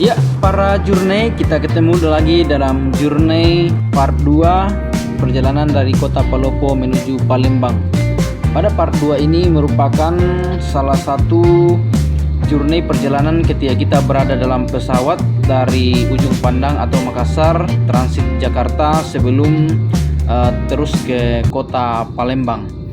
Ya, para journey, kita ketemu lagi dalam journey part 2 perjalanan dari kota Palopo menuju Palembang. Pada part 2 ini merupakan salah satu journey perjalanan ketika kita berada dalam pesawat dari Ujung Pandang atau Makassar transit Jakarta sebelum terus ke kota Palembang.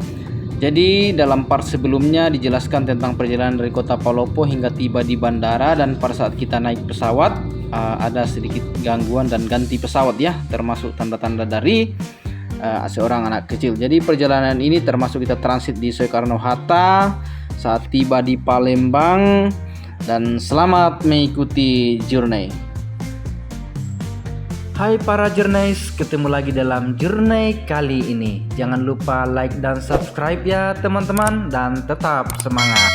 Jadi dalam part sebelumnya dijelaskan tentang perjalanan dari kota Palopo hingga tiba di bandara, dan pada saat kita naik pesawat ada sedikit gangguan dan ganti pesawat ya, termasuk tanda-tanda dari seorang anak kecil. Jadi perjalanan ini termasuk kita transit di Soekarno-Hatta saat tiba di Palembang, dan selamat mengikuti journey. Hai para journeys, ketemu lagi dalam journey kali ini. Jangan lupa like dan subscribe ya teman-teman, dan tetap semangat.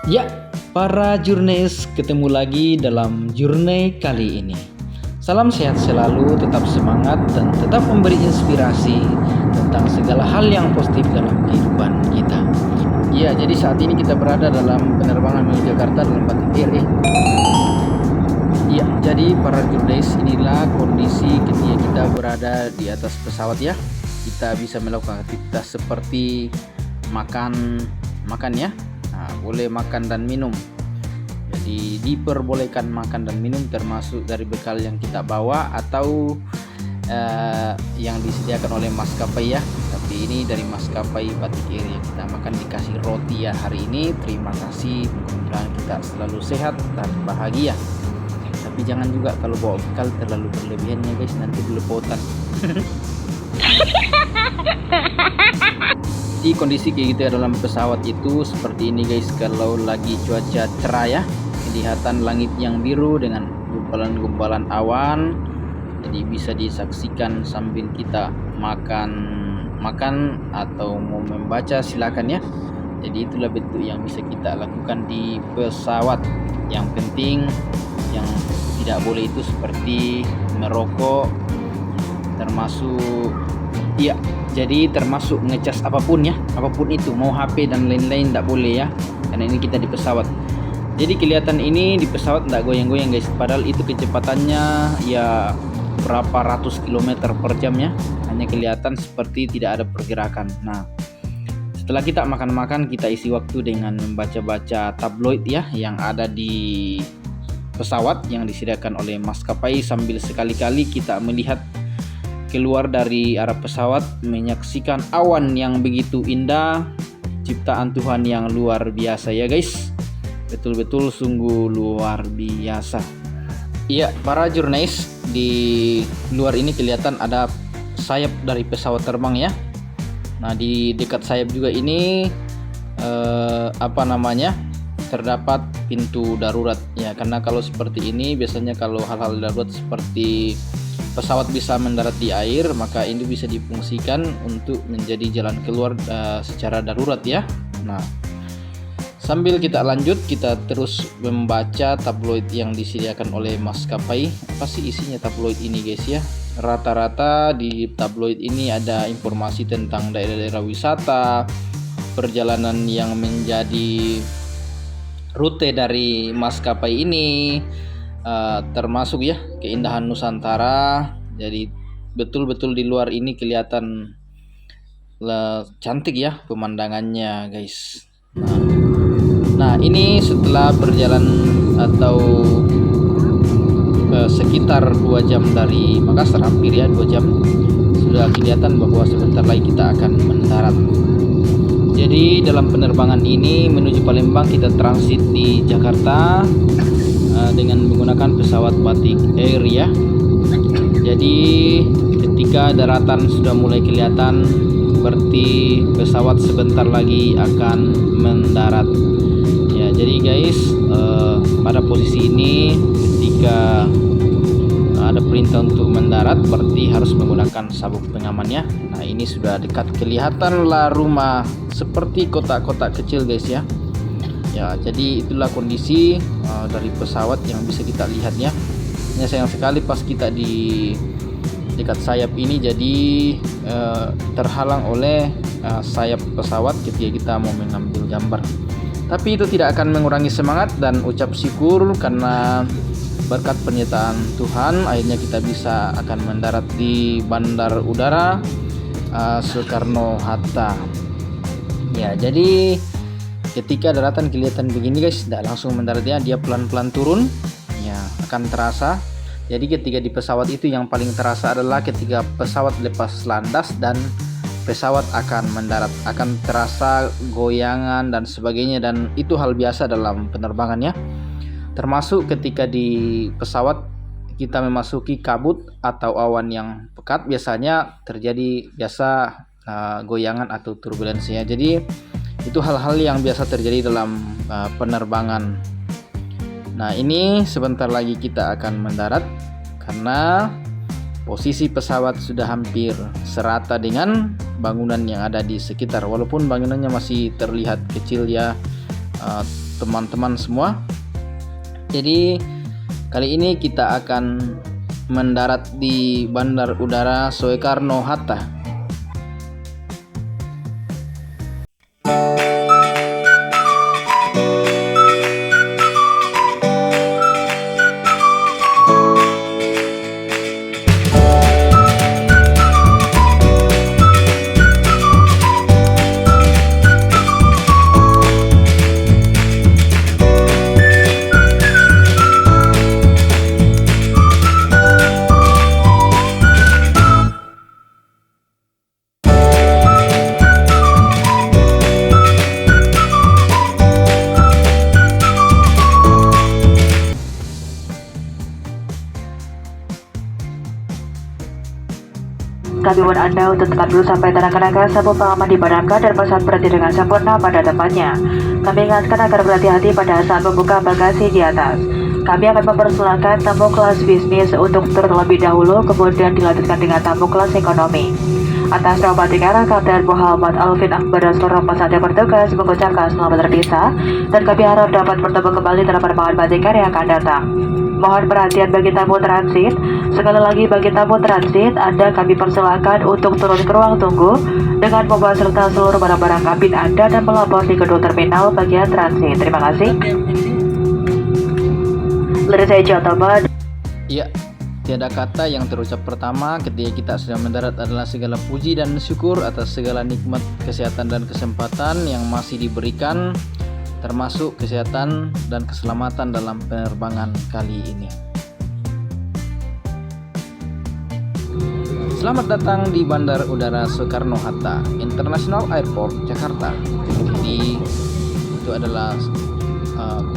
Ya, para journeys, ketemu lagi dalam journey kali ini. Salam sehat selalu, tetap semangat, dan tetap memberi inspirasi tentang segala hal yang positif dalam kehidupan kita. Ya, jadi saat ini kita berada dalam penerbangan menuju Jakarta dalam Batik Air. Ya, jadi para journeys, inilah kondisi ketika kita berada di atas pesawat ya. Kita bisa melakukan aktivitas seperti makan ya. Nah, boleh makan dan minum. Jadi diperbolehkan makan dan minum, termasuk dari bekal yang kita bawa atau yang disediakan oleh maskapai ya. Tapi ini dari maskapai Batik Air yang kita makan, dikasih roti ya hari ini. Terima kasih, mudah-mudahan kita selalu sehat dan bahagia. Tapi jangan juga kalau bawa bekal terlalu berlebihan ya guys, nanti belepotan. Di kondisi kayak gitu ya dalam pesawat itu seperti ini guys, kalau lagi cuaca cerah ya, kelihatan langit yang biru dengan gumpalan-gumpalan awan. Jadi bisa disaksikan sambil kita makan atau mau membaca silakan ya. Jadi itulah bentuk yang bisa kita lakukan di pesawat. Yang penting yang tidak boleh itu seperti merokok, termasuk ya, jadi termasuk ngecas apapun ya, apapun itu, mau HP dan lain-lain tidak boleh ya, karena ini kita di pesawat. Jadi kelihatan ini di pesawat tidak goyang-goyang guys, padahal itu kecepatannya ya berapa ratus kilometer per jam ya, hanya kelihatan seperti tidak ada pergerakan. Nah, setelah kita makan-makan, kita isi waktu dengan membaca-baca tabloid ya yang ada di pesawat yang disediakan oleh maskapai, sambil sekali-kali kita melihat keluar dari arah pesawat, menyaksikan awan yang begitu indah, ciptaan Tuhan yang luar biasa ya guys. Betul-betul sungguh luar biasa. Iya, para journeys, di luar ini kelihatan ada sayap dari pesawat terbang ya. Nah, di dekat sayap juga ini terdapat pintu darurat ya, karena kalau seperti ini biasanya kalau hal-hal darurat seperti pesawat bisa mendarat di air, maka ini bisa difungsikan untuk menjadi jalan keluar secara darurat ya. Nah, sambil kita lanjut, kita terus membaca tabloid yang disediakan oleh maskapai. Apa sih isinya tabloid ini guys ya? Rata-rata di tabloid ini ada informasi tentang daerah-daerah wisata, perjalanan yang menjadi rute dari maskapai ini, termasuk ya keindahan Nusantara. Jadi betul-betul di luar ini kelihatan cantik ya pemandangannya guys. Nah ini setelah berjalan atau sekitar 2 jam dari Makassar, hampir ya 2 jam, sudah kelihatan bahwa sebentar lagi kita akan mendarat. Jadi dalam penerbangan ini menuju Palembang kita transit di Jakarta dengan menggunakan pesawat Batik Air ya. Jadi ketika daratan sudah mulai kelihatan, berarti pesawat sebentar lagi akan mendarat. Ya, jadi guys, pada posisi ini ketika ada perintah untuk mendarat, berarti harus menggunakan sabuk pengaman ya. Nah, ini sudah dekat, kelihatanlah rumah seperti kotak-kotak kecil guys ya. Ya, jadi itulah kondisi dari pesawat yang bisa kita lihat ya. Hanya sayang sekali pas kita di dekat sayap ini, jadi terhalang oleh sayap pesawat ketika kita mau mengambil gambar. Tapi itu tidak akan mengurangi semangat dan ucap syukur karena berkat penyertaan Tuhan akhirnya kita bisa akan mendarat di Bandar Udara Soekarno-Hatta. Ya, jadi ketika daratan kelihatan begini guys, tidak langsung mendaratnya, dia pelan-pelan turun. Ya, akan terasa. Jadi ketika di pesawat itu yang paling terasa adalah ketika pesawat lepas landas dan pesawat akan mendarat, akan terasa goyangan dan sebagainya, dan itu hal biasa dalam penerbangannya. Termasuk ketika di pesawat kita memasuki kabut atau awan yang pekat, biasanya terjadi goyangan atau turbulensinya. Jadi itu hal-hal yang biasa terjadi dalam penerbangan. Nah, ini sebentar lagi kita akan mendarat karena posisi pesawat sudah hampir serata dengan bangunan yang ada di sekitar. Walaupun bangunannya masih terlihat kecil ya teman-teman semua. Jadi kali ini kita akan mendarat di Bandar Udara Soekarno-Hatta. Kami mohon Anda untuk tetap dulu sampai tenaga-tenaga sabuk pengaman dipadamkan dan pesawat berhenti dengan sempurna pada tempatnya. Kami ingatkan agar berhati-hati pada saat membuka bagasi di atas. Kami akan mempersilahkan tamu kelas bisnis untuk turun terlebih dahulu, kemudian dilanjutkan dengan tamu kelas ekonomi. Atas nama Batikara, Kapten Muhammad Alvin Akbar dan seluruh pesawat yang bertugas mengucapkan selamat berpisah, dan kami harap dapat bertemu kembali dalam penerbangan Batikara yang akan datang. Mohon perhatian bagi tamu transit. Sekali lagi bagi tamu transit, Anda kami persilakan untuk turun ke ruang tunggu dengan membawa serta seluruh barang-barang kabin Anda dan melapor di gedung terminal bagian transit. Terima kasih. Ladies and gentlemen. Ya, tiada kata yang terucap pertama ketika kita sedang mendarat adalah segala puji dan syukur atas segala nikmat kesehatan dan kesempatan yang masih diberikan, termasuk kesehatan dan keselamatan dalam penerbangan kali ini. Selamat datang di Bandar Udara Soekarno-Hatta International Airport, Jakarta. Jadi itu adalah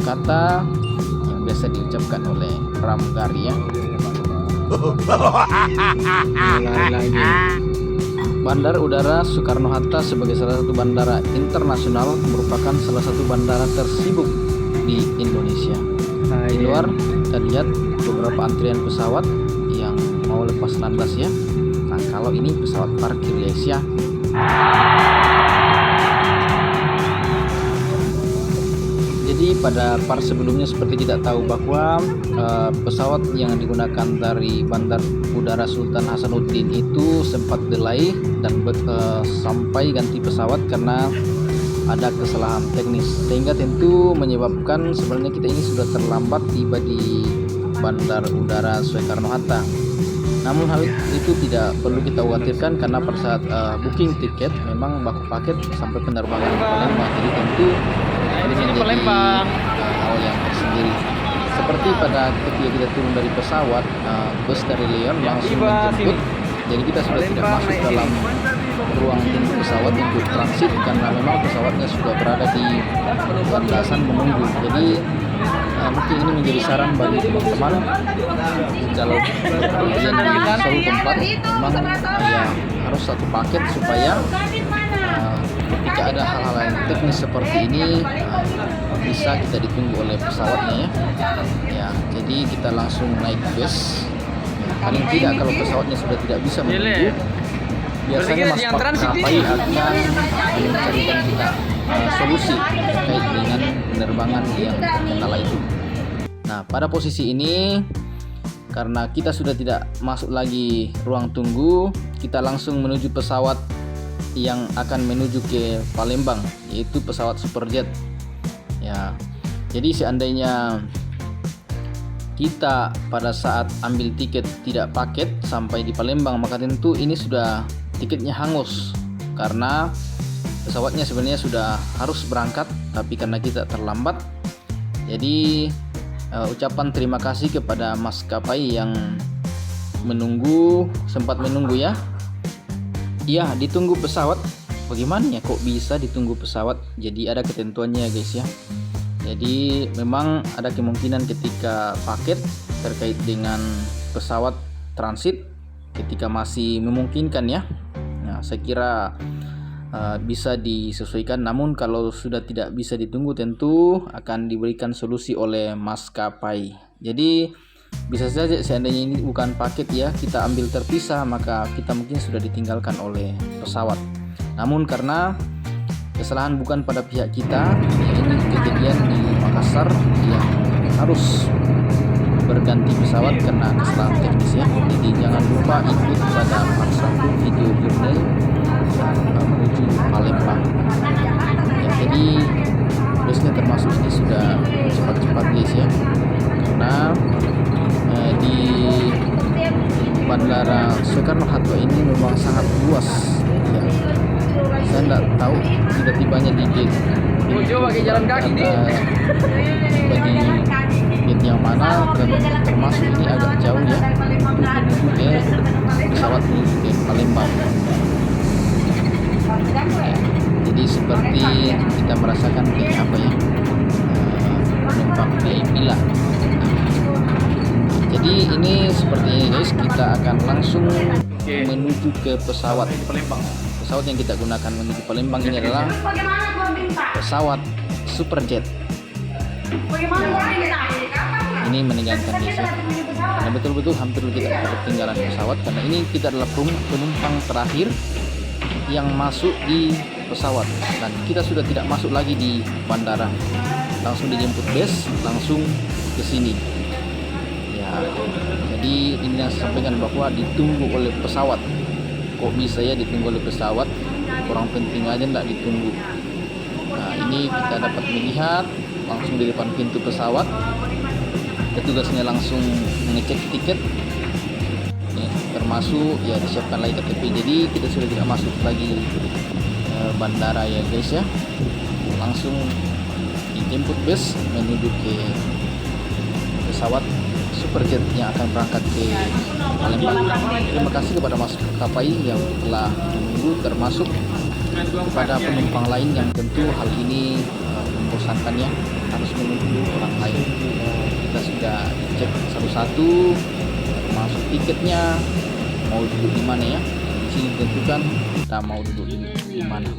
kata yang biasa diucapkan oleh pramugari ya. Lagi. Bandar Udara Soekarno-Hatta sebagai salah satu bandara internasional merupakan salah satu bandara tersibuk di Indonesia. Di luar kita lihat beberapa antrian pesawat yang mau lepas landas ya. Nah, kalau ini pesawat parkir guys ya. Jadi pada part sebelumnya seperti kita tahu bahwa pesawat yang digunakan dari Bandar Udara Sultan Hasanuddin itu sempat delay dan sampai ganti pesawat karena ada kesalahan teknis, sehingga tentu menyebabkan sebenarnya kita ini sudah terlambat tiba di Bandar Udara Soekarno-Hatta. Namun hal itu tidak perlu kita khawatirkan karena pada saat booking tiket memang baku paket sampai penerbangan ke Palembang. Jadi tentu ini menjadi hal yang tersendiri. Seperti pada ketika kita turun dari pesawat, bus dari Leon langsung menjemput. Jadi kita sudah tidak masuk dalam ruang tunggu pesawat untuk transit karena memang pesawatnya sudah berada di landasan menunggu. Jadi mungkin ini menjadi saran bagi teman-teman kalau kalian di suatu tempat memang ya harus satu paket supaya ketika ada hal-hal yang teknis seperti ini bisa kita ditunggu oleh pesawatnya ya. Jadi kita langsung naik bus. Paling tidak kalau pesawatnya sudah tidak bisa menunggu, biasanya maskapai akan mencarikan kita solusi terkait dengan penerbangan yang terkendala itu. Nah, pada posisi ini karena kita sudah tidak masuk lagi ruang tunggu, kita langsung menuju pesawat yang akan menuju ke Palembang, yaitu pesawat Superjet. Ya, jadi seandainya kita pada saat ambil tiket tidak paket sampai di Palembang, maka tentu ini sudah tiketnya hangus karena pesawatnya sebenarnya sudah harus berangkat, tapi karena kita terlambat. Jadi ucapan terima kasih kepada maskapai yang sempat menunggu ya. Iya, ditunggu pesawat. Bagaimana ya kok bisa ditunggu pesawat? Jadi ada ketentuannya ya guys ya. Jadi memang ada kemungkinan ketika paket terkait dengan pesawat transit ketika masih memungkinkan ya. Nah, saya kira bisa disesuaikan, namun kalau sudah tidak bisa ditunggu tentu akan diberikan solusi oleh maskapai. Jadi bisa saja seandainya ini bukan paket ya, kita ambil terpisah, maka kita mungkin sudah ditinggalkan oleh pesawat. Namun karena kesalahan bukan pada pihak kita, ini kejadian di Makassar yang harus berganti pesawat karena kesalahan teknis ya. Jadi jangan lupa ikut pada part 1 video journey menuju Palembang ya. Jadi busnya termasuk ini sudah cepat-cepat guys ya, karena di Bandara Soekarno-Hatta ini memang sangat luas ya. Saya tidak tahu tiba-tibanya di gate jalan kaki tiba di gate yang mana, dan termasuk ini agak jauh ya menuju ke pesawat menuju ke Palembang ya. Jadi seperti kita merasakan kayak apa ya, penumpang VIP lah. Jadi ini seperti ini guys, kita akan langsung menuju ke pesawat. Pesawat yang kita gunakan menuju Palembang ini adalah pesawat Superjet. Ini menegangkan guys ya, karena betul-betul hampir kita ketinggalan pesawat, karena ini kita adalah penumpang terakhir yang masuk di pesawat, dan kita sudah tidak masuk lagi di bandara, langsung dijemput bus langsung ke sini ya. Jadi ini yang saya sampaikan bahwa ditunggu oleh pesawat. Kok bisa ya ditunggu oleh pesawat, orang penting aja enggak ditunggu. Nah ini kita dapat melihat langsung di depan pintu pesawat, petugasnya langsung mengecek tiket ya, termasuk ya disiapkan lagi KTP. Jadi kita sudah tidak masuk lagi bandara ya guys ya, langsung dijemput bus menuju ke pesawat Superjet yang akan berangkat ke Palembang. Terima kasih kepada maskapai yang telah menunggu, termasuk kepada penumpang lain yang tentu hal ini membosankan ya, harus menunggu orang lain. Kita sudah cek satu-satu, termasuk tiketnya, mau duduk di mana ya. Di sini ditentukan kita mau duduk di mana.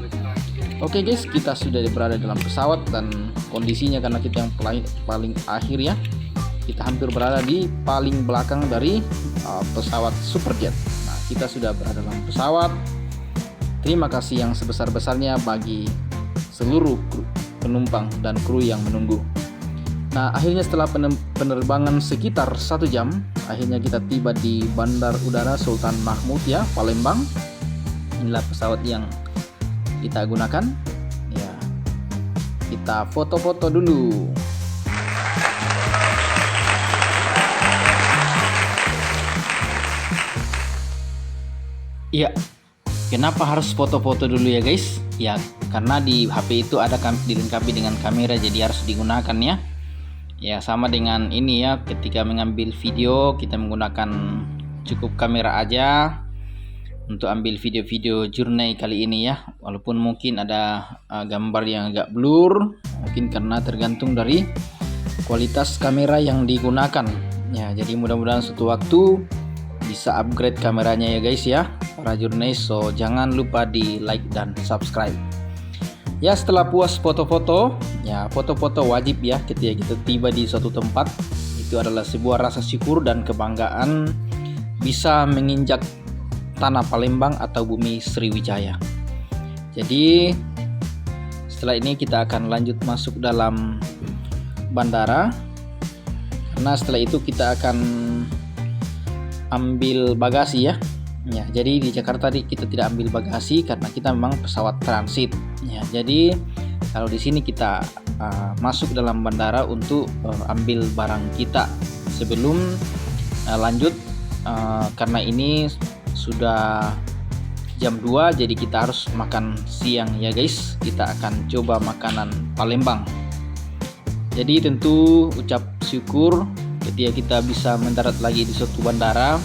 Oke guys, kita sudah berada dalam pesawat dan kondisinya karena kita yang paling akhir ya, kita hampir berada di paling belakang dari pesawat Superjet. Nah, kita sudah berada dalam pesawat. Terima kasih yang sebesar-besarnya bagi seluruh penumpang dan kru yang menunggu. Nah, akhirnya setelah penerbangan sekitar 1 jam, akhirnya kita tiba di Bandar Udara Sultan Mahmud ya, Palembang. Inilah pesawat yang kita gunakan. Ya, kita foto-foto dulu. Iya, kenapa harus foto-foto dulu ya guys? Ya, karena di HP itu ada dilengkapi dengan kamera, jadi harus digunakan ya. Ya, sama dengan ini ya, ketika mengambil video kita menggunakan cukup kamera aja untuk ambil video-video journey kali ini ya. Walaupun mungkin ada gambar yang agak blur, mungkin karena tergantung dari kualitas kamera yang digunakan. Ya, jadi mudah-mudahan suatu waktu bisa upgrade kameranya ya guys ya, para jurnalis. So jangan lupa di like dan subscribe ya. Setelah puas foto-foto ya, foto-foto wajib ya ketika kita tiba di suatu tempat. Itu adalah sebuah rasa syukur dan kebanggaan bisa menginjak tanah Palembang atau bumi Sriwijaya. Jadi setelah ini kita akan lanjut masuk dalam bandara, karena setelah itu kita akan ambil bagasi ya. Ya, jadi di Jakarta kita tidak ambil bagasi karena kita memang pesawat transit. Ya, jadi kalau di sini kita masuk dalam bandara untuk ambil barang kita sebelum lanjut, karena ini sudah jam 2 jadi kita harus makan siang ya guys. Kita akan coba makanan Palembang. Jadi tentu ucap syukur ketika kita bisa mendarat lagi di suatu bandara,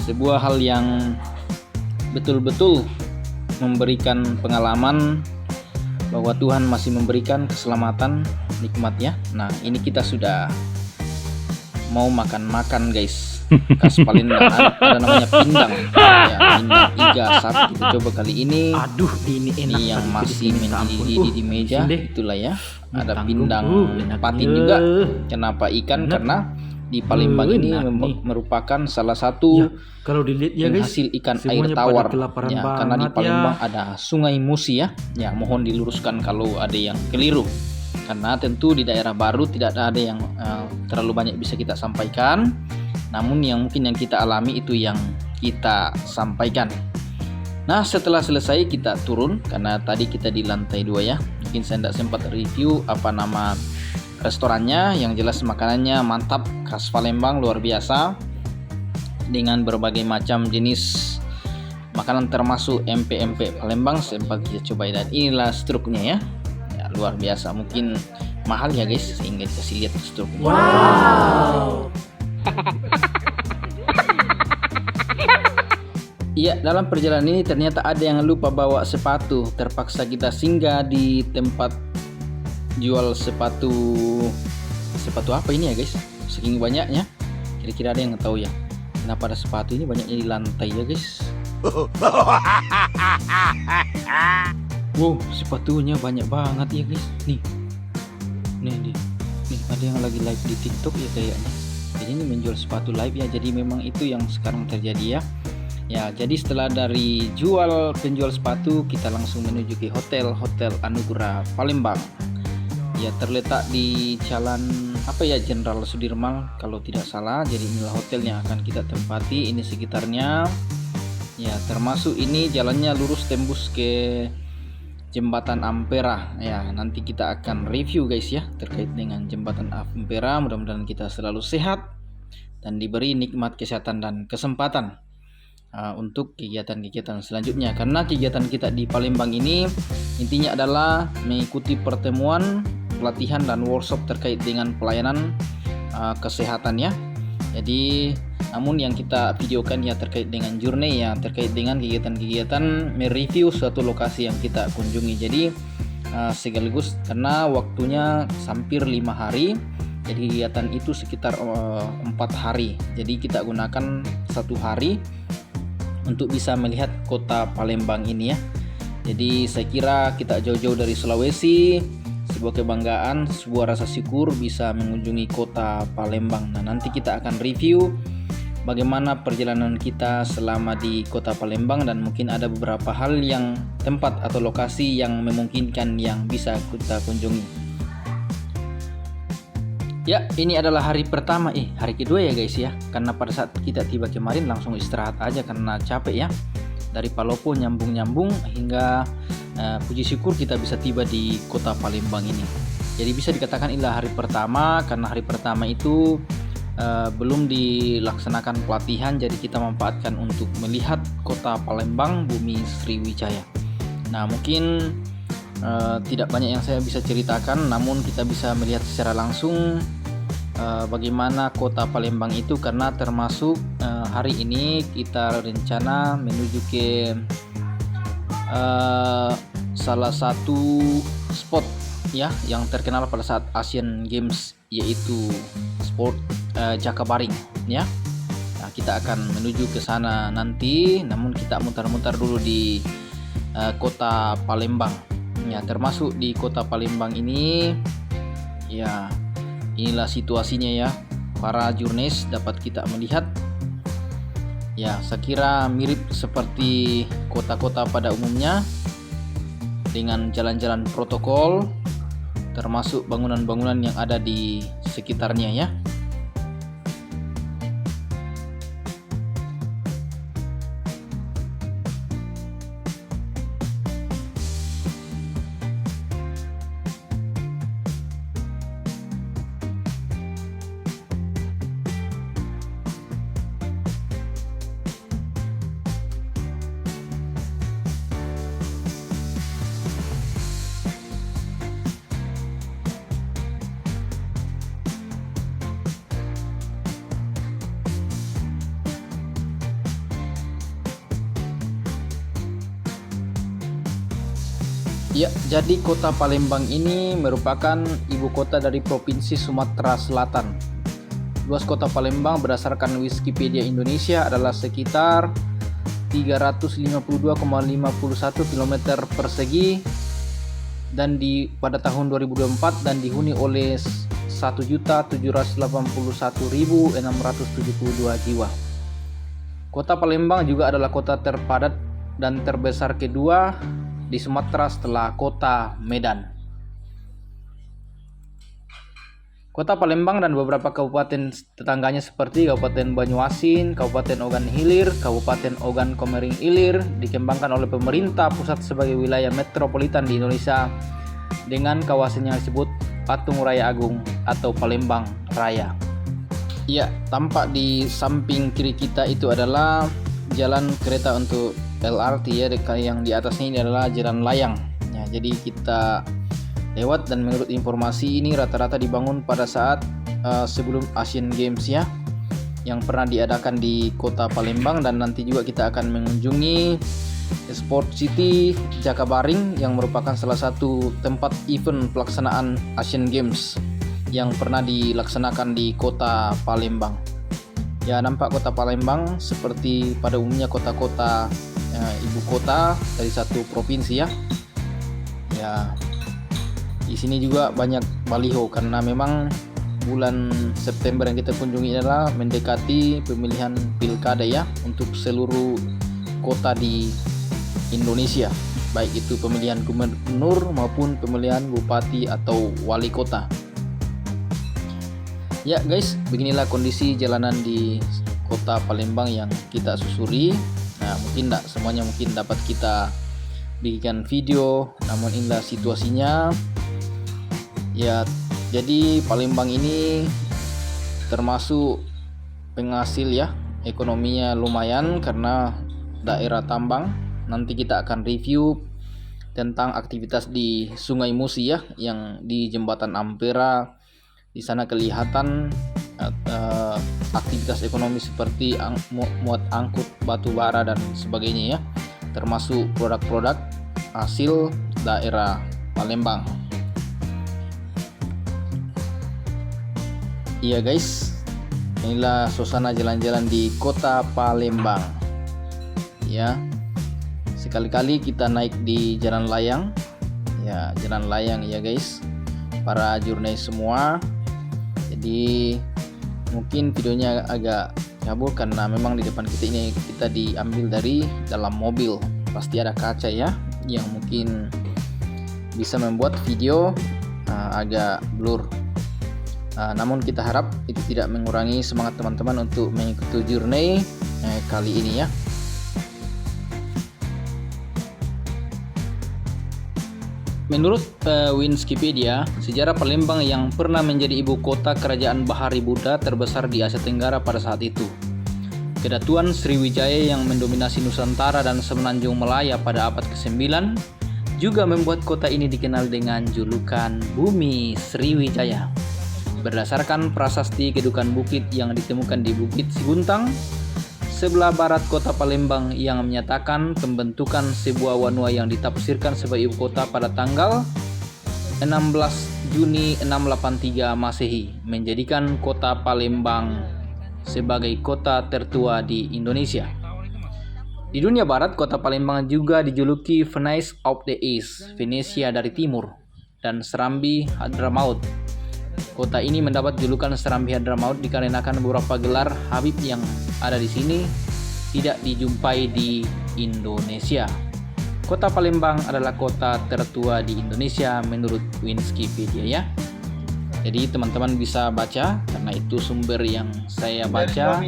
sebuah hal yang betul-betul memberikan pengalaman bahwa Tuhan masih memberikan keselamatan, nikmatnya. Nah, ini kita sudah mau makan guys. Khas Palembang, ada namanya pindang ya, pindang iga sapi. Kita coba kali ini. Aduh, ini enak yang masih mendidih di meja, itulah ya. Ada pindang patin ya. juga. Kenapa ikan? Karena di Palembang ini merupakan salah satu kalau dilihat ya guys, hasil ikan air tawar ya, karena di Palembang ya. ada Sungai Musi ya. Ya, mohon diluruskan kalau ada yang keliru. Karena tentu di daerah baru tidak ada yang terlalu banyak bisa kita sampaikan. Namun yang mungkin yang kita alami itu yang kita sampaikan. Nah, setelah selesai kita turun karena tadi kita di lantai 2 ya. Mungkin saya tidak sempat review apa nama restorannya. Yang jelas makanannya mantap, khas Palembang luar biasa dengan berbagai macam jenis makanan termasuk empek-empek Palembang sempat kita coba, dan inilah struknya ya. Ya, luar biasa. Mungkin mahal ya guys, sehingga dikasih lihat struknya. Wow. Iya, dalam perjalanan ini ternyata ada yang lupa bawa sepatu. Terpaksa kita singgah di tempat jual sepatu. Sepatu apa ini ya guys? Saking banyaknya. Kira-kira ada yang tahu ya? Kenapa ada sepatu ini banyaknya di lantai ya guys? Wow, sepatunya banyak banget ya guys. Nih ada yang lagi live di TikTok ya kayaknya. Jadi ini menjual sepatu live ya. Jadi memang itu yang sekarang terjadi ya. Ya, jadi setelah dari penjual sepatu, kita langsung menuju ke hotel Anugerah Palembang. Ya, terletak di jalan Jenderal Sudirman kalau tidak salah. Jadi inilah hotel yang akan kita tempati. Ini sekitarnya. Ya, termasuk ini jalannya lurus tembus ke Jembatan Ampera. Ya, nanti kita akan review guys ya terkait dengan Jembatan Ampera. Mudah-mudahan kita selalu sehat dan diberi nikmat kesehatan dan kesempatan untuk kegiatan-kegiatan selanjutnya. Karena kegiatan kita di Palembang ini intinya adalah mengikuti pertemuan, pelatihan dan workshop terkait dengan pelayanan kesehatan ya. Jadi namun yang kita videokan ya terkait dengan journey ya, terkait dengan kegiatan-kegiatan mereview suatu lokasi yang kita kunjungi. Jadi sekaligus karena waktunya hampir 5 hari. Jadi kegiatan itu sekitar 4 hari. Jadi kita gunakan 1 hari untuk bisa melihat kota Palembang ini ya. Jadi saya kira kita jauh-jauh dari Sulawesi, sebuah kebanggaan, sebuah rasa syukur bisa mengunjungi kota Palembang. Nah, nanti kita akan review bagaimana perjalanan kita selama di kota Palembang, dan mungkin ada beberapa hal yang tempat atau lokasi yang memungkinkan yang bisa kita kunjungi. Ya, ini adalah hari pertama, hari kedua ya guys ya. Karena pada saat kita tiba kemarin langsung istirahat aja karena capek ya. Dari Palopo nyambung hingga puji syukur kita bisa tiba di kota Palembang ini. Jadi bisa dikatakan inilah hari pertama, karena hari pertama itu belum dilaksanakan pelatihan. Jadi kita memanfaatkan untuk melihat kota Palembang, bumi Sriwijaya. Nah, mungkin tidak banyak yang saya bisa ceritakan, namun kita bisa melihat secara langsung bagaimana kota Palembang itu, karena termasuk hari ini kita rencana menuju ke salah satu spot ya yang terkenal pada saat Asian Games, yaitu sport Jakabaring ya. Nah, kita akan menuju ke sana nanti, namun kita mutar-mutar dulu di kota Palembang ya. Termasuk di kota Palembang ini ya, inilah situasinya ya. Para jurnalis dapat kita melihat ya, saya kira mirip seperti kota-kota pada umumnya dengan jalan-jalan protokol, termasuk bangunan-bangunan yang ada di sekitarnya ya. Ya, jadi kota Palembang ini merupakan ibu kota dari Provinsi Sumatera Selatan. Luas kota Palembang berdasarkan Wikipedia Indonesia adalah sekitar 352,51 km persegi dan pada tahun 2024 dan dihuni oleh 1.781.672 jiwa. Kota Palembang juga adalah kota terpadat dan terbesar kedua di Sumatera setelah kota Medan. Kota Palembang dan beberapa kabupaten tetangganya seperti Kabupaten Banyuasin, Kabupaten Ogan Hilir, Kabupaten Ogan Komering Ilir dikembangkan oleh pemerintah pusat sebagai wilayah metropolitan di Indonesia dengan kawasan yang disebut Patung Raya Agung atau Palembang Raya. Ya, tampak di samping kiri kita itu adalah jalan kereta untuk LRT ya, yang di atasnya ini adalah jalan layang. Ya, jadi kita lewat dan menurut informasi ini rata-rata dibangun pada saat sebelum Asian Games ya, yang pernah diadakan di kota Palembang, dan nanti juga kita akan mengunjungi Sport City Jakabaring yang merupakan salah satu tempat event pelaksanaan Asian Games yang pernah dilaksanakan di kota Palembang. Ya, nampak kota Palembang seperti pada umumnya kota-kota ibu kota dari satu provinsi ya. Ya, di sini juga banyak baliho karena memang bulan September yang kita kunjungi adalah mendekati pemilihan pilkada ya untuk seluruh kota di Indonesia, baik itu pemilihan gubernur maupun pemilihan bupati atau wali kota. Ya guys, beginilah kondisi jalanan di kota Palembang yang kita susuri. Nah, mungkin tidak semuanya mungkin dapat kita bikin video, namun inilah situasinya. Ya, jadi Palembang ini termasuk penghasil ya, ekonominya lumayan karena daerah tambang. Nanti kita akan review tentang aktivitas di Sungai Musi ya, yang di Jembatan Ampera. Di sana kelihatan aktivitas ekonomi seperti muat angkut batu bara dan sebagainya ya, termasuk produk-produk hasil daerah Palembang. Iya guys, inilah suasana jalan-jalan di kota Palembang ya. Sekali-kali kita naik di jalan layang ya, jalan layang ya guys, para jurnalis semua. Jadi mungkin videonya agak kabur karena memang di depan kita ini kita diambil dari dalam mobil, pasti ada kaca ya yang mungkin bisa membuat video agak blur. Namun kita harap itu tidak mengurangi semangat teman-teman untuk mengikuti journey kali ini ya. Menurut Wikipedia, sejarah Palembang yang pernah menjadi ibu kota kerajaan Bahari Buddha terbesar di Asia Tenggara pada saat itu. Kedatuan Sriwijaya yang mendominasi Nusantara dan Semenanjung Malaya pada abad ke-9 juga membuat kota ini dikenal dengan julukan Bumi Sriwijaya. Berdasarkan prasasti kedudukan bukit yang ditemukan di Bukit Siguntang, sebelah barat kota Palembang, yang menyatakan pembentukan sebuah wanua yang ditafsirkan sebagai ibu kota pada tanggal 16 Juni 683 Masehi, menjadikan kota Palembang sebagai kota tertua di Indonesia. Di dunia barat, kota Palembang juga dijuluki Venice of the East, Venesia dari timur, dan Serambi Hadramaut. Kota ini mendapat julukan Serambi Hadramaut dikarenakan beberapa gelar Habib yang ada di sini tidak dijumpai di Indonesia. Kota Palembang adalah kota tertua di Indonesia menurut Wikipedia ya. Jadi teman-teman bisa baca karena itu sumber yang saya baca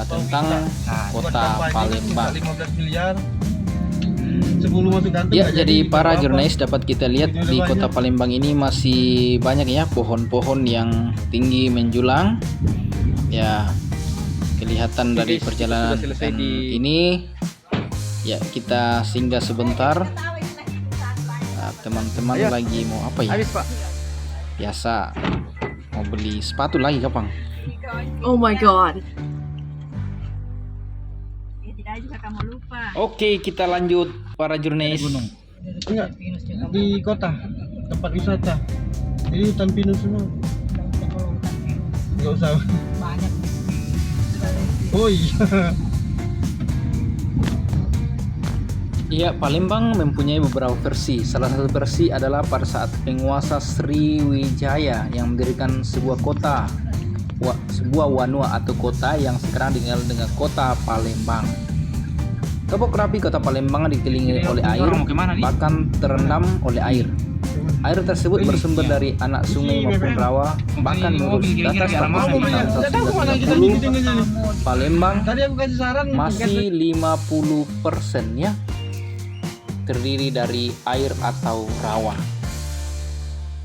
tentang kota Palembang. 15 miliar. Sebelum masuk kantor Ya, jadi para jurnalis dapat kita lihat di kota Palembang ini masih banyak ya pohon-pohon yang tinggi menjulang. Ya, kelihatan dari perjalanan ini. Ya, kita singgah sebentar. Nah, teman-teman lagi mau apa ya? Habis, Pak. Biasa mau beli sepatu lagi kapan? Oh my god. Oke, kita lanjut para jurnalis. Enggak, di kota tempat wisata. Jadi hutan pinus semua. Enggak usah. Banyak. Oh iya. Iya, Palembang mempunyai beberapa versi. Salah satu versi adalah pada saat penguasa Sriwijaya yang mendirikan sebuah kota, sebuah wanua atau kota yang sekarang dikenal dengan kota Palembang. Topografi kota Palembang dikelilingi oleh air, bahkan terendam oleh air. Air tersebut bersumber dari anak sungai maupun rawa. Bahkan menurut data statistik tahun 1930, Palembang Tadi aku kasih saran masih 50% ya terdiri dari air atau rawa.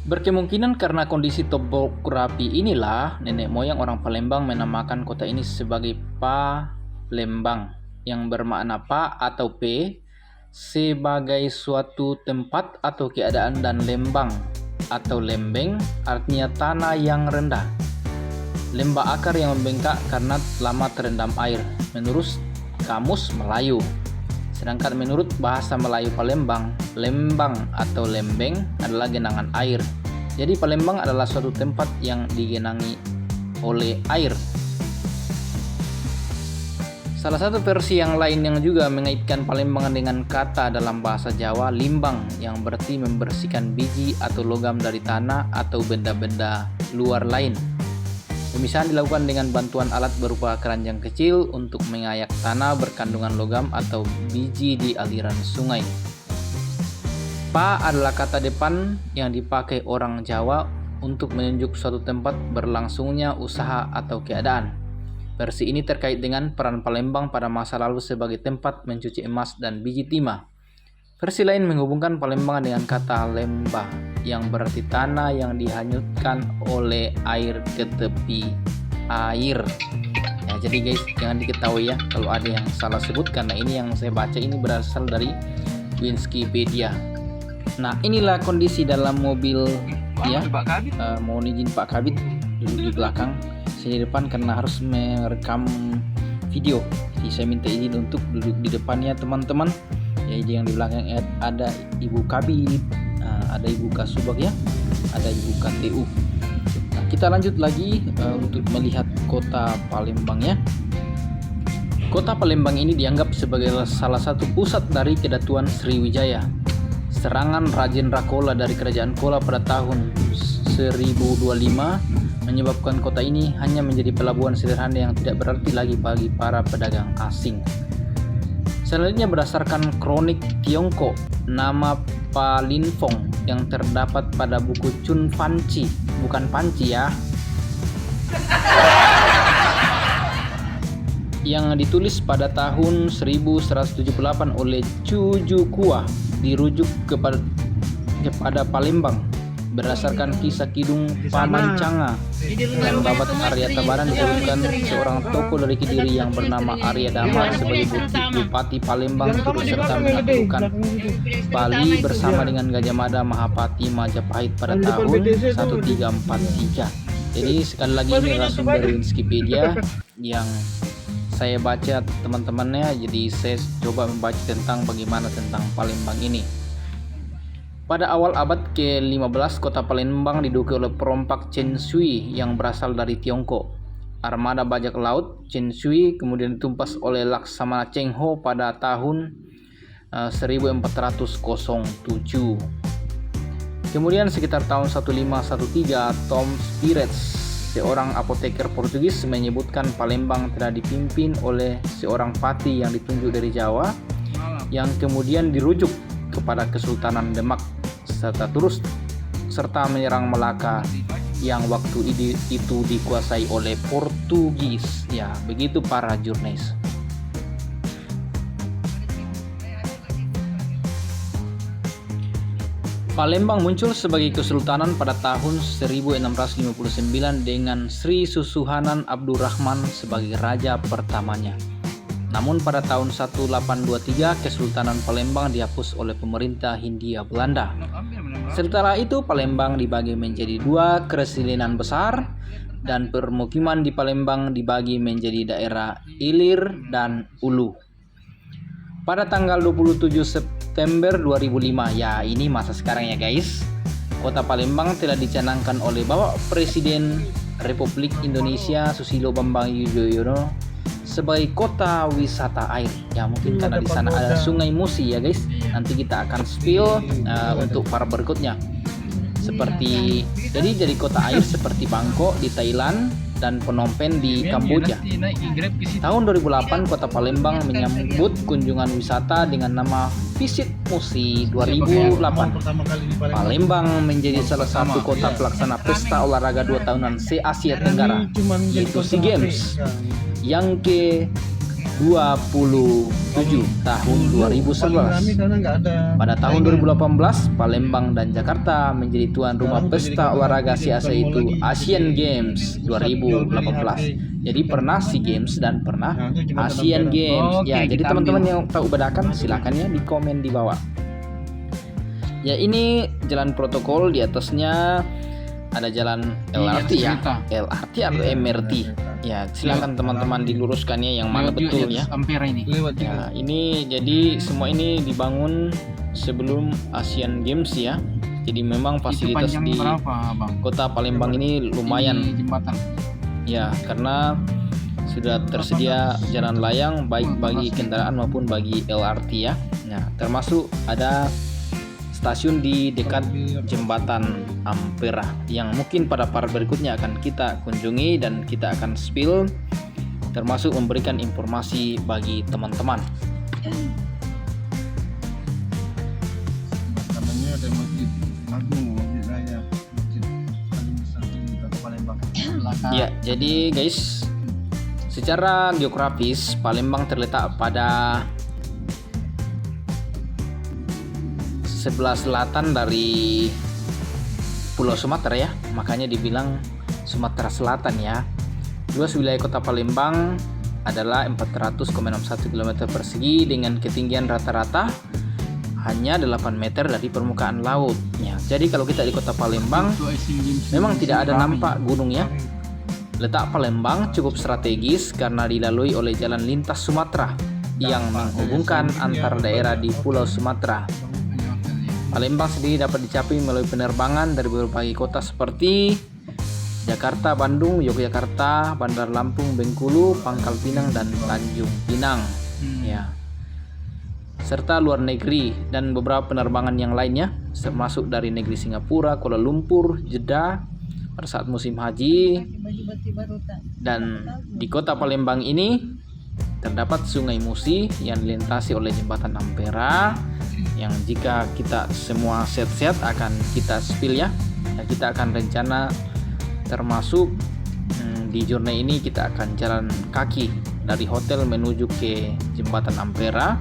Berkemungkinan karena kondisi topografi inilah nenek moyang orang Palembang menamakan kota ini sebagai Palembang, yang bermakna pa atau p sebagai suatu tempat atau keadaan, dan lembang atau lembeng artinya tanah yang rendah. Lembah akar yang membengkak karena lama terendam air menurut Kamus Melayu. Sedangkan menurut bahasa Melayu Palembang, lembang atau lembeng adalah genangan air. Jadi Palembang adalah suatu tempat yang digenangi oleh air. Salah satu versi yang lain yang juga mengaitkan Palembang dengan kata dalam bahasa Jawa limbang, yang berarti membersihkan biji atau logam dari tanah atau benda-benda luar lain. Pemisahan dilakukan dengan bantuan alat berupa keranjang kecil untuk mengayak tanah berkandungan logam atau biji di aliran sungai. Pa adalah kata depan yang dipakai orang Jawa untuk menunjuk suatu tempat berlangsungnya usaha atau keadaan. Versi ini terkait dengan peran Palembang pada masa lalu sebagai tempat mencuci emas dan biji timah. Versi lain menghubungkan Palembang dengan kata lembah, yang berarti tanah yang dihanyutkan oleh air ke tepi air. Ya, jadi guys, jangan diketahui ya kalau ada yang salah sebut, karena ini yang saya baca ini berasal dari Wikipedia. Nah, inilah kondisi dalam mobil ya. Mohon izin Pak Kabit duduk di belakang, saya di depan karena harus merekam video. Jadi saya minta izin untuk duduk di depannya teman-teman. Ya, yang di belakang ada Ibu Kabit, ada Ibu Kasubag ya, ada Ibu KTU. Nah, kita lanjut lagi untuk melihat kota Palembang ya. Kota Palembang ini dianggap sebagai salah satu pusat dari kedatuan Sriwijaya. Serangan Raden Rakola dari kerajaan Kola pada tahun 1025 menyebabkan kota ini hanya menjadi pelabuhan sederhana yang tidak berarti lagi bagi para pedagang asing. Selanjutnya berdasarkan kronik Tiongkok, nama Palinfong yang terdapat pada buku Chun Fanci, bukan Panci ya, yang ditulis pada tahun 1178 oleh Chu Jukua, dirujuk kepada Palembang. Berdasarkan kisah Kidung Pamancanga dan Babat Arya Tabanan disebutkan seorang tokoh dari Kediri yang bernama Arya Dama sebagai Bupati Palembang turut serta menaklukkan Bali bersama dengan Gajah Mada Mahapati Majapahit pada tahun 1343. Jadi sekali lagi ini adalah sumber Wikipedia yang saya baca teman-temannya, jadi saya coba membaca tentang bagaimana tentang Palembang ini. Pada awal abad ke-15, kota Palembang diduduki oleh perompak Chen Shui yang berasal dari Tiongkok. Armada bajak laut Chen Shui kemudian ditumpas oleh Laksamana Cheng Ho pada tahun 1407. Kemudian sekitar tahun 1513, Tom Spirits, seorang apoteker Portugis, menyebutkan Palembang telah dipimpin oleh seorang patih yang ditunjuk dari Jawa, yang kemudian dirujuk kepada Kesultanan Demak serta menyerang Melaka yang waktu itu dikuasai oleh Portugis. Ya, begitu para jurnalis. Palembang muncul sebagai kesultanan pada tahun 1659 dengan Sri Susuhanan Abdurrahman sebagai raja pertamanya. Namun pada tahun 1823 Kesultanan Palembang dihapus oleh pemerintah Hindia Belanda. Setelah itu Palembang dibagi menjadi dua keresilinan besar dan permukiman di Palembang dibagi menjadi daerah Ilir dan Ulu. Pada tanggal 27 September 2005. Ya, ini masa sekarang ya guys. Kota Palembang telah dicanangkan oleh Bapak Presiden Republik Indonesia Susilo Bambang Yudhoyono sebagai kota wisata air. Ya, mungkin karena di sana ada Sungai Musi ya guys. Nanti kita akan spill untuk para berikutnya. Jadi kota air seperti Bangkok di Thailand dan Phnom Penh di Kamboja. Tahun 2008 Kota Palembang menyambut kunjungan wisata dengan nama Visit Musi 2008. Palembang menjadi salah satu kota pelaksana pesta olahraga 2 tahunan se-Asia Tenggara, yaitu SEA Games yang ke-27 tahun 2011. Pada tahun 2018, Palembang dan Jakarta menjadi tuan rumah pesta olahraga se-Asia itu Asian Games 2018. Jadi pernah SEA Games dan pernah Asian Games. Ya, jadi teman-teman yang tahu bedakan silakan ya di komen di bawah. Ya, ini jalan protokol, di atasnya ada jalan LRT ya. LRT atau MRT. Ya, silakan teman-teman diluruskan ya yang mana betul ya. Ampera ini. Ya, ini jadi semua ini dibangun sebelum Asian Games ya. Jadi memang fasilitas di berapa, Bang? Kota Palembang ini lumayan. Di jembatan. Ya, karena sudah tersedia jalan layang baik bagi kendaraan maupun bagi LRT ya. Nah, termasuk ada stasiun di dekat jembatan Ampera yang mungkin pada part berikutnya akan kita kunjungi dan kita akan spill, termasuk memberikan informasi bagi teman-teman. Namanya ada Masjid Agung, Masjid Raya, masjid paling besar di Kota Palembang. Ya, jadi guys, secara geografis Palembang terletak pada sebelah selatan dari Pulau Sumatera ya, makanya dibilang Sumatera Selatan ya. Luas wilayah Kota Palembang adalah 400,61 km persegi dengan ketinggian rata-rata hanya 8 meter dari permukaan laut ya. Jadi kalau kita di Kota Palembang memang tidak ada nampak gunung ya. Letak Palembang cukup strategis karena dilalui oleh jalan lintas Sumatera yang menghubungkan antar daerah di Pulau Sumatera. Palembang sendiri dapat dicapai melalui penerbangan dari berbagai kota seperti Jakarta, Bandung, Yogyakarta, Bandar Lampung, Bengkulu, Pangkal Pinang, dan Tanjung Pinang. Ya. Serta luar negeri dan beberapa penerbangan yang lainnya, termasuk dari negeri Singapura, Kuala Lumpur, Jeddah pada saat musim haji. Dan di Kota Palembang ini terdapat Sungai Musi yang dilintasi oleh jembatan Ampera, yang jika kita semua sehat-sehat akan kita spill ya. Dan kita akan rencana termasuk di journey ini kita akan jalan kaki dari hotel menuju ke jembatan Ampera,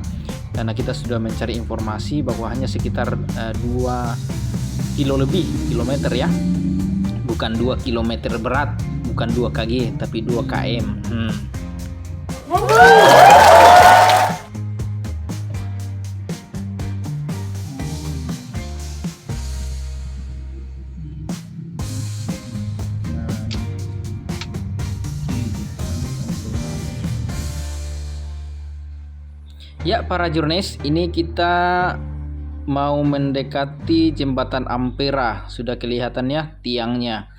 karena kita sudah mencari informasi bahwa hanya sekitar 2 kilometer ya, bukan 2 kilometer berat, bukan 2 kg tapi 2 km. Ya, para jurnalis, ini kita mau mendekati jembatan Ampera. Sudah kelihatan ya tiangnya.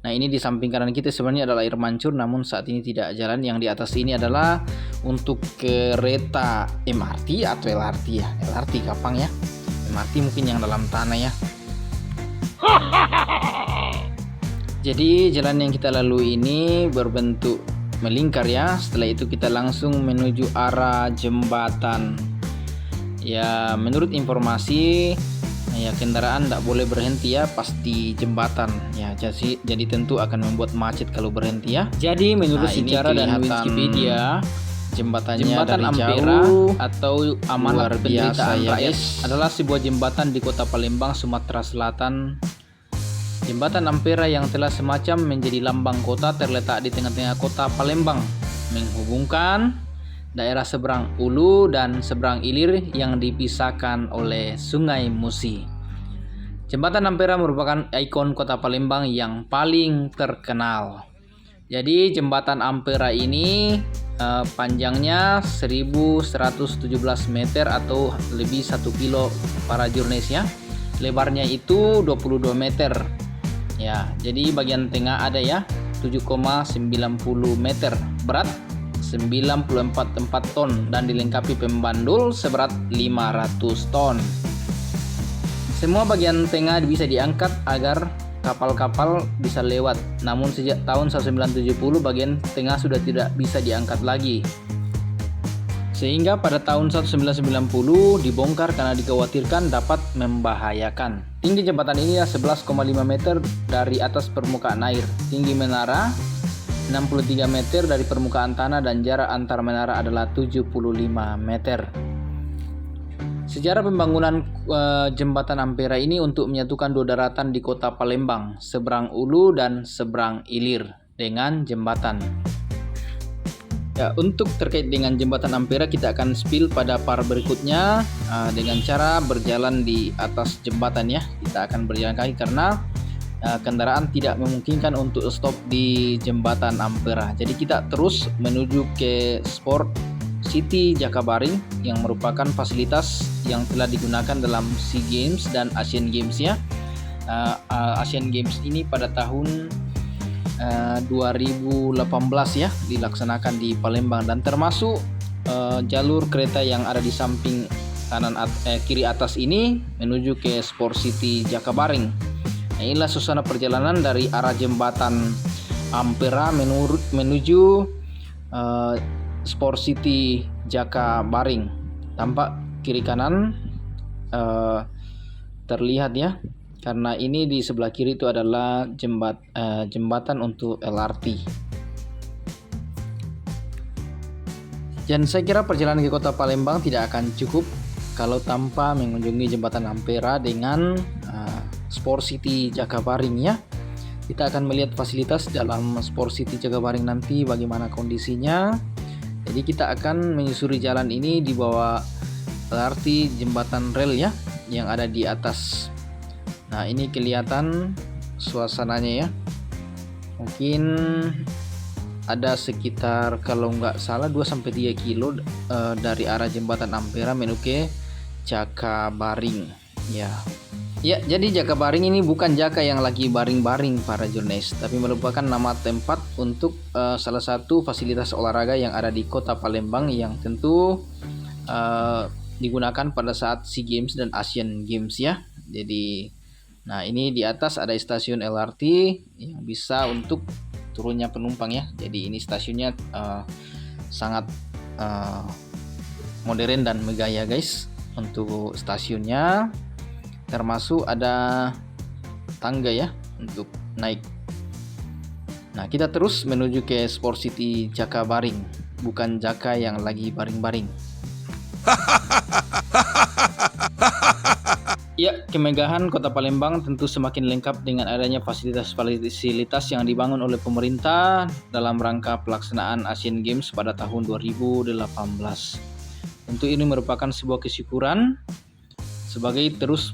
Nah, ini di samping kanan kita sebenarnya adalah air mancur, namun saat ini tidak jalan. Yang di atas ini adalah untuk kereta MRT atau LRT ya. LRT Kapang ya. MRT mungkin yang dalam tanah ya. Jadi jalan yang kita lalui ini berbentuk melingkar ya. Setelah itu kita langsung menuju arah jembatan. Ya, menurut informasi ya kendaraan tidak boleh berhenti ya pas di jembatan ya. Jadi tentu akan membuat macet kalau berhenti ya. Jadi menurut sejarah dan Wikipedia, jembatan dari Ampera atau amanat penderitaan rakyat adalah sebuah jembatan di Kota Palembang, Sumatera Selatan. Jembatan Ampera yang telah semacam menjadi lambang kota terletak di tengah-tengah Kota Palembang, menghubungkan daerah seberang Ulu dan seberang Ilir yang dipisahkan oleh Sungai Musi. Jembatan Ampera merupakan ikon Kota Palembang yang paling terkenal. Jadi jembatan Ampera ini panjangnya 1117 meter atau lebih 1 kilo para jurnalis ya. Lebarnya itu 22 meter. Ya, jadi bagian tengah ada ya 7,90 meter, berat 94,4 ton dan dilengkapi pembandul seberat 500 ton. Semua bagian tengah bisa diangkat agar kapal-kapal bisa lewat. Namun sejak tahun 1970 bagian tengah sudah tidak bisa diangkat lagi. Sehingga pada tahun 1990 dibongkar karena dikhawatirkan dapat membahayakan. Tinggi jembatan ini 11,5 meter dari atas permukaan air. Tinggi menara 63 meter dari permukaan tanah dan jarak antar menara adalah 75 meter. Sejarah pembangunan jembatan Ampera ini untuk menyatukan dua daratan di kota Palembang, seberang Ulu dan seberang Ilir dengan jembatan. Ya, untuk terkait dengan jembatan Ampera kita akan spill pada part berikutnya dengan cara berjalan di atas jembatan ya. Kita akan berjalan kaki karena kendaraan tidak memungkinkan untuk stop di jembatan Ampera. Jadi kita terus menuju ke Sport City Jakabaring yang merupakan fasilitas yang telah digunakan dalam SEA Games dan Asian Games ya. Asian Games ini pada tahun 2018 ya dilaksanakan di Palembang dan termasuk jalur kereta yang ada di samping kiri atas ini menuju ke Sport City Jakabaring. Nah, inilah suasana perjalanan dari arah jembatan Ampera menuju Sport City Jakabaring. Tampak kiri kanan terlihat ya. Karena ini di sebelah kiri itu adalah jembatan untuk LRT. Dan saya kira perjalanan ke kota Palembang tidak akan cukup kalau tanpa mengunjungi jembatan Ampera dengan Sport City Jakabaring ya. Kita akan melihat fasilitas dalam Sport City Jakabaring nanti bagaimana kondisinya. Jadi kita akan menyusuri jalan ini di bawah LRT jembatan rel ya yang ada di atas. Nah, ini kelihatan suasananya ya. Mungkin ada sekitar kalau nggak salah 2-3 kilo dari arah jembatan Ampera menuju ke Jakabaring ya. Ya, jadi Jakabaring ini bukan Jaka yang lagi baring-baring para jurnalis, tapi merupakan nama tempat untuk salah satu fasilitas olahraga yang ada di kota Palembang yang tentu digunakan pada saat SEA Games dan Asian Games ya. Jadi nah, ini di atas ada stasiun LRT yang bisa untuk turunnya penumpang ya. Jadi ini stasiunnya sangat modern dan megah ya guys. Untuk stasiunnya termasuk ada tangga ya untuk naik. Nah, kita terus menuju ke Sport City Jakabaring, bukan Jaka yang lagi baring-baring. Ya, kemegahan kota Palembang tentu semakin lengkap dengan adanya fasilitas-fasilitas yang dibangun oleh pemerintah dalam rangka pelaksanaan Asian Games pada tahun 2018. Tentu ini merupakan sebuah kesyukuran sebagai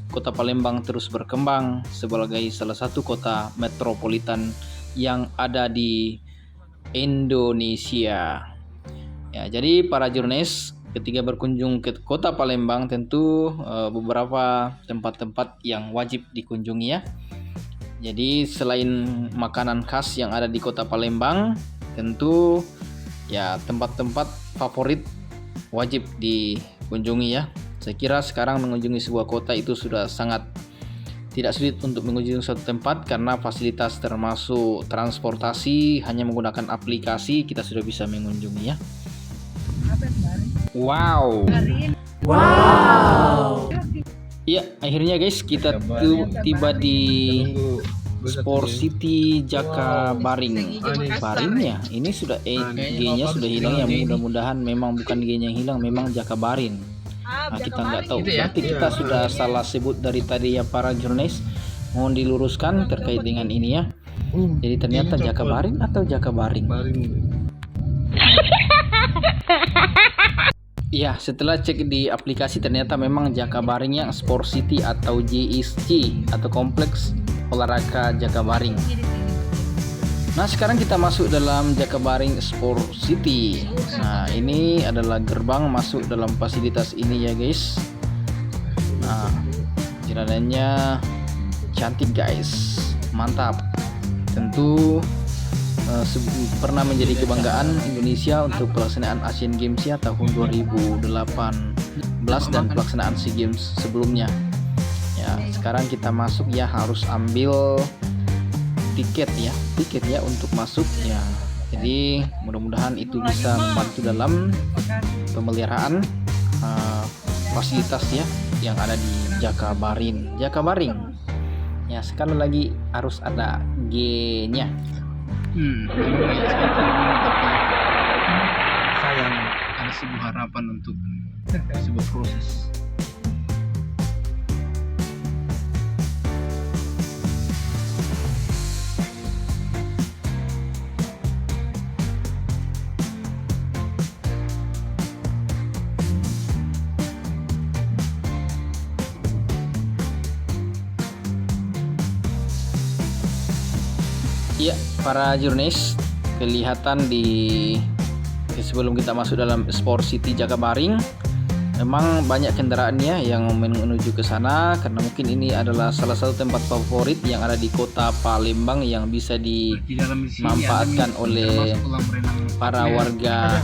kota Palembang terus berkembang sebagai salah satu kota metropolitan yang ada di Indonesia. Ya, jadi para jurnalis ketika berkunjung ke kota Palembang tentu beberapa tempat-tempat yang wajib dikunjungi ya. Jadi selain makanan khas yang ada di kota Palembang, tentu ya tempat-tempat favorit wajib dikunjungi ya. Saya kira sekarang mengunjungi sebuah kota itu sudah sangat tidak sulit untuk mengunjungi suatu tempat karena fasilitas termasuk transportasi hanya menggunakan aplikasi kita sudah bisa mengunjungi ya. Wow. Ya, akhirnya guys kita tiba di Sport City Jakabaring. Baring ya, ini sudah G-nya sudah hilang ya, mudah-mudahan memang bukan G-nya yang hilang, memang Jakabaring. Nah, kita nggak tahu, berarti kita sudah salah sebut dari tadi ya para jurnalis. Mohon diluruskan terkait dengan ini ya. Jadi ternyata Jakabaring atau Jakabaring? Ya, setelah cek di aplikasi ternyata memang Jakabaring yang Sport City atau JSC atau Kompleks Olahraga Jakabaring. Nah, sekarang kita masuk dalam Jakabaring Sport City. Nah, ini adalah gerbang masuk dalam fasilitas ini ya guys. Nah, jalanannya cantik guys, mantap. Tentu pernah menjadi kebanggaan Indonesia untuk pelaksanaan Asian Games ya tahun 2018 dan pelaksanaan SEA Games sebelumnya. Ya, sekarang kita masuk ya harus ambil tiket ya untuk masuk ya. Jadi mudah-mudahan itu bisa membantu dalam pemeliharaan fasilitas ya yang ada di Jakabaring ya. Sekali lagi harus ada G-nya. Sayang ada sebuah harapan untuk sebuah proses. Ya, para jurnalis, kelihatan di sebelum kita masuk dalam Sport City Jakabaring, memang banyak kendaraan ya yang menuju ke sana karena mungkin ini adalah salah satu tempat favorit yang ada di kota Palembang yang bisa dimanfaatkan oleh para warga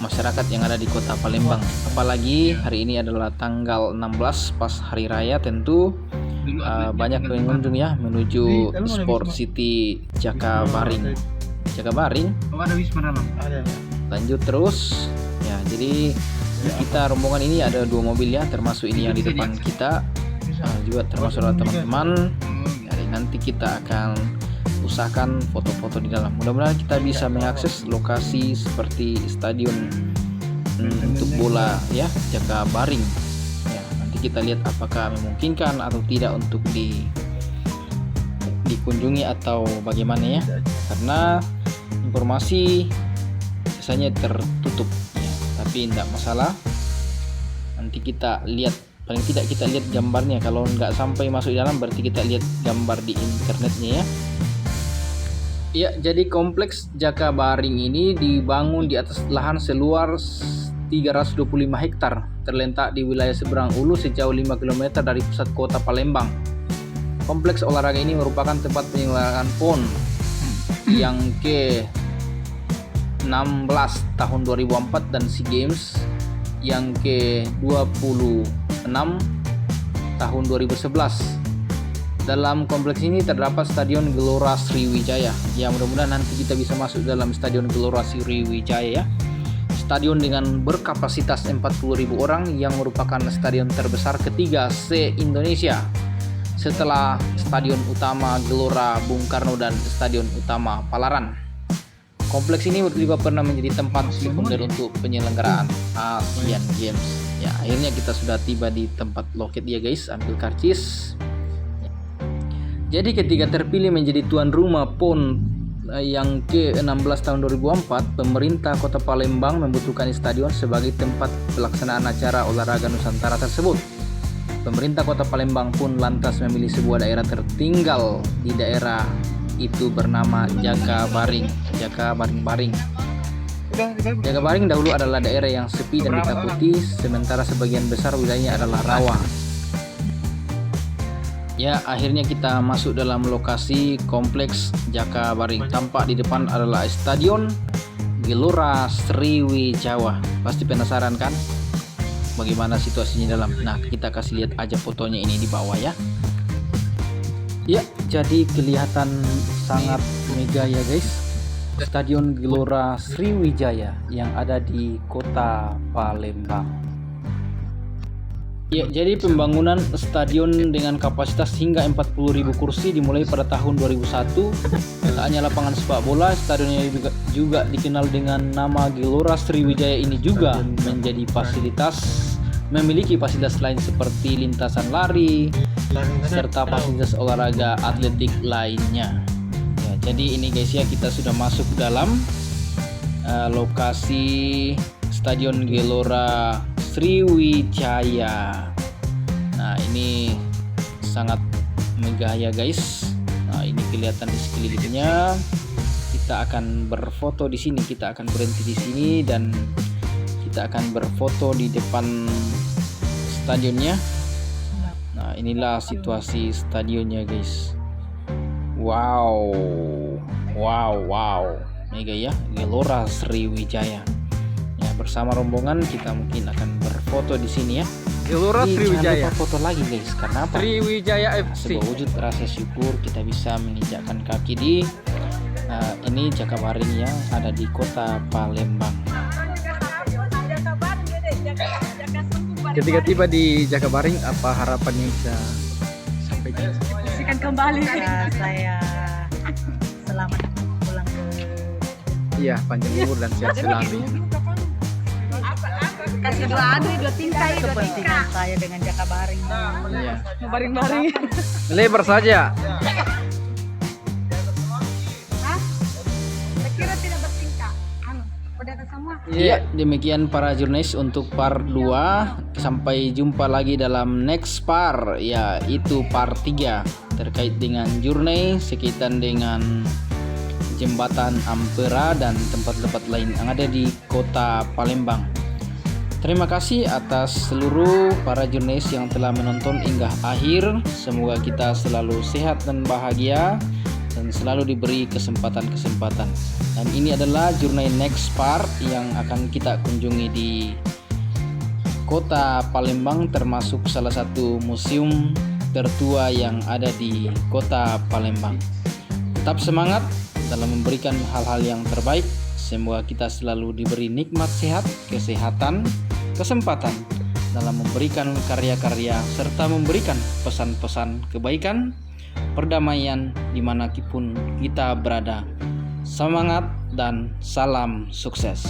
masyarakat yang ada di kota Palembang. Apalagi hari ini adalah tanggal 16 pas hari raya, tentu banyak pengunjung ya menuju Sport City Jakabaring. Lanjut terus ya. Jadi kita rombongan ini ada 2 mobil ya, termasuk ini yang di depan kita, juga termasuk teman-teman. Jadi nanti kita akan usahakan foto-foto di dalam. Mudah-mudahan kita bisa mengakses lokasi seperti stadion untuk bola ya Jakabaring. Kita lihat apakah memungkinkan atau tidak untuk dikunjungi atau bagaimana ya, karena informasi biasanya tertutup ya, tapi tidak masalah. Nanti kita lihat, paling tidak kita lihat gambarnya. Kalau nggak sampai masuk di dalam berarti kita lihat gambar di internetnya ya. Ya, jadi kompleks Jakabaring ini dibangun di atas lahan seluas 325 hektar, terletak di wilayah seberang Ulu sejauh 5 km dari pusat kota Palembang. Kompleks olahraga ini merupakan tempat penyelenggaraan PON yang ke-16 tahun 2004 dan SEA Games yang ke-26 tahun 2011. Dalam kompleks ini terdapat Stadion Gelora Sriwijaya. Ya, mudah-mudahan nanti kita bisa masuk dalam Stadion Gelora Sriwijaya ya. Stadion dengan berkapasitas 40.000 orang yang merupakan stadion terbesar ketiga se-Indonesia setelah Stadion Utama Gelora Bung Karno dan Stadion Utama Palaran. Kompleks ini juga pernah menjadi tempat sekunder untuk penyelenggaraan Asian Games. Ya, akhirnya kita sudah tiba di tempat loket ya guys, ambil karcis. Jadi ketika terpilih menjadi tuan rumah PON yang ke-16 tahun 2004, pemerintah Kota Palembang membutuhkan stadion sebagai tempat pelaksanaan acara olahraga Nusantara tersebut. Pemerintah Kota Palembang pun lantas memilih sebuah daerah tertinggal di daerah itu bernama Jakabaring. Jakabaring dahulu adalah daerah yang sepi dan ditakuti, sementara sebagian besar wilayahnya adalah rawa. Ya, akhirnya kita masuk dalam lokasi kompleks Jakabaring. Tampak di depan adalah Stadion Gelora Sriwijaya. Pasti penasaran kan bagaimana situasinya dalam? Nah, kita kasih lihat aja fotonya ini di bawah ya. Ya, jadi kelihatan sangat mega ya guys. Stadion Gelora Sriwijaya yang ada di kota Palembang. Ya, jadi pembangunan stadion dengan kapasitas hingga 40.000 kursi dimulai pada tahun 2001. Tak hanya lapangan sepak bola, stadionnya juga dikenal dengan nama Gelora Sriwijaya ini juga memiliki fasilitas lain seperti lintasan lari serta fasilitas olahraga atletik lainnya. Ya, jadi ini guys ya, kita sudah masuk dalam lokasi Stadion Gelora Sriwijaya. Nah, ini sangat megah ya guys. Nah, ini kelihatan di sekelilingnya. kita akan berfoto di sini. Kita akan berhenti di sini dan kita akan berfoto di depan stadionnya. Nah, inilah situasi stadionnya guys. Wow, mega ya, Gelora Sriwijaya. Ya, bersama rombongan kita mungkin akan berfoto di sini ya. Gelora Jadi, Sriwijaya. jangan lupa foto lagi guys. Karena apa? Sriwijaya FC. Sebuah wujud rasa syukur kita bisa menginjakkan kaki di ini Jakabaring yang ada di kota Palembang. Ketika tiba di Jakabaring, apa harapannya bisa sampaikan? Sikan kembali. Saya selamat pulang ke Iya, panjang umur dan sehat selalu. Kasih dua tingkai. kepentingan saya dengan Jakabaring. Iya. Baring-baring. Lebar saja. Saya kira tidak bertingkah. Udah semua. Iya, demikian para jurnalis untuk part 2. Sampai jumpa lagi dalam next part, yaitu part 3 terkait dengan journey sekitar dengan jembatan Ampera dan tempat-tempat lain yang ada di kota Palembang. Terima kasih atas seluruh para jurnalis yang telah menonton hingga akhir. Semoga kita selalu sehat dan bahagia dan selalu diberi kesempatan-kesempatan. Dan ini adalah journey next part yang akan kita kunjungi di kota Palembang, termasuk salah satu museum tertua yang ada di kota Palembang. Tetap semangat dalam memberikan hal-hal yang terbaik. Semoga kita selalu diberi nikmat sehat, kesehatan, kesempatan dalam memberikan karya-karya serta memberikan pesan-pesan kebaikan, perdamaian dimanapun kita berada. Semangat dan salam sukses.